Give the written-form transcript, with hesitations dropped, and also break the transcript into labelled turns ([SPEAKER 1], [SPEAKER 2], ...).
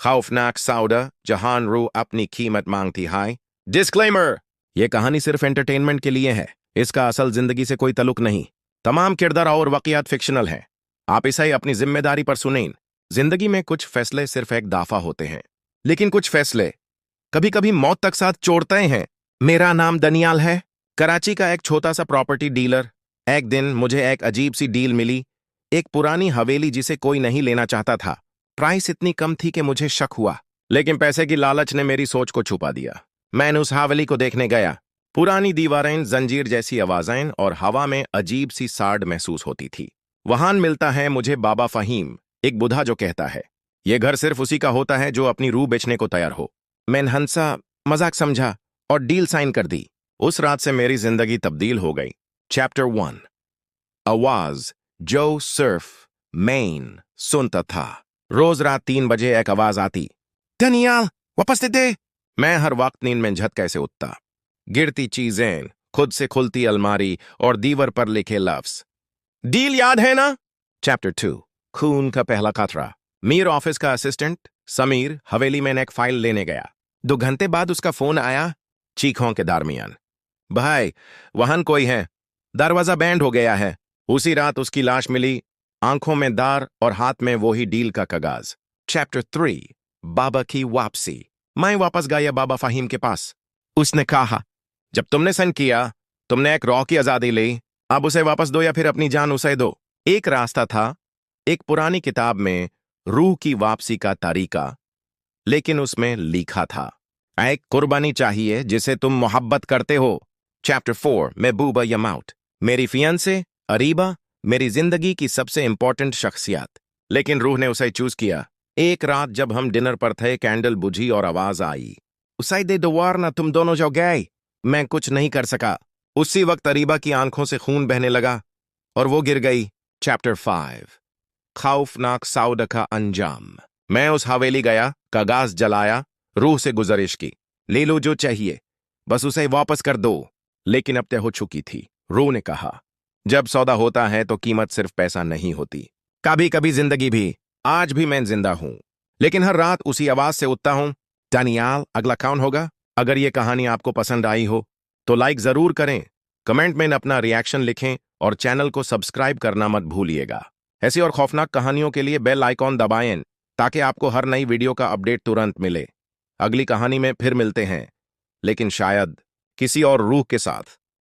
[SPEAKER 1] खौफनाक सौदा जहां रूह अपनी कीमत मांगती है। डिस्क्लेमर, यह कहानी सिर्फ एंटरटेनमेंट के लिए है। इसका असल जिंदगी से कोई तल्लुक नहीं। तमाम किरदार और वाकयात फिक्शनल हैं। आप इसे अपनी जिम्मेदारी पर सुनें। जिंदगी में कुछ फैसले सिर्फ एक दफा होते हैं, लेकिन कुछ फैसले कभी कभी मौत तक साथ छोड़ते हैं। मेरा नाम दनियाल है, कराची का एक छोटा सा प्रॉपर्टी डीलर। एक दिन मुझे एक अजीब सी डील मिली। एक पुरानी हवेली जिसे कोई नहीं लेना चाहता था। प्राइस इतनी कम थी कि मुझे शक हुआ, लेकिन पैसे की लालच ने मेरी सोच को छुपा दिया। मैंने उस हवेली को देखने गया। पुरानी दीवारें, जंजीर जैसी आवाजें और हवा में अजीब सी साड़ महसूस होती थी। वहां मिलता है मुझे बाबा फहीम, एक बुढ़ा जो कहता है यह घर सिर्फ उसी का होता है जो अपनी रूह बेचने को तैयार हो। मैंने हंसा, मजाक समझा और डील साइन कर दी। उस रात से मेरी जिंदगी तब्दील हो गई। चैप्टर 1। आवाज जो सिर्फ मेन सुनता था। रोज रात 3 बजे एक आवाज आती, दनियाल वापस दे दे। मैं हर वक्त नींद में झटके से उठता। गिरती चीजें, खुद से खुलती अलमारी और दीवार पर लिखे लफ्ज। डील याद है ना? चैप्टर 2। खून का पहला खतरा। मीर ऑफिस का असिस्टेंट समीर हवेली में एक फाइल लेने गया। 2 घंटे बाद उसका फोन आया, चीखों के दरमियान, भाई वहां कोई है, दरवाजा बैंड हो गया है। उसी रात उसकी लाश मिली, आंखों में दार और हाथ में वही डील का कागज। चैप्टर 3। बाबा की वापसी। मैं वापस गया बाबा फहीम के पास। उसने कहा, जब तुमने साइन किया, तुमने एक रॉ की आजादी ली। अब उसे वापस दो या फिर अपनी जान उसे दो। एक रास्ता था, एक पुरानी किताब में रूह की वापसी का तरीका, लेकिन उसमें लिखा था, एक कुर्बानी चाहिए जिसे तुम मोहब्बत करते हो। चैप्टर 4। महबूबा यमाउट। मेरी फियांसे अरीबा मेरी जिंदगी की सबसे इंपॉर्टेंट शख्सियत, लेकिन रूह ने उसे चूज किया। एक रात जब हम डिनर पर थे, कैंडल बुझी और आवाज आई, उसे दे दो वरना तुम दोनों जाओ गए। मैं कुछ नहीं कर सका। उसी वक्त अरीबा की आंखों से खून बहने लगा और वो गिर गई। चैप्टर 5। खौफनाक सौदा का अंजाम। मैं उस हवेली गया, कागज जलाया, रूह से गुजारिश की, ले लो जो चाहिए, बस उसे वापस कर दो। लेकिन अब तय हो चुकी थी। रूह ने कहा, जब सौदा होता है तो कीमत सिर्फ पैसा नहीं होती, कभी कभी जिंदगी भी। आज भी मैं जिंदा हूं, लेकिन हर रात उसी आवाज से उठता हूं, दनियाल अगला कौन होगा? अगर यह कहानी आपको पसंद आई हो तो लाइक जरूर करें, कमेंट में अपना रिएक्शन लिखें और चैनल को सब्सक्राइब करना मत भूलिएगा। ऐसी और खौफनाक कहानियों के लिए बेल आइकॉन दबाएं ताकि आपको हर नई वीडियो का अपडेट तुरंत मिले। अगली कहानी में फिर मिलते हैं, लेकिन शायद किसी और रूह के साथ।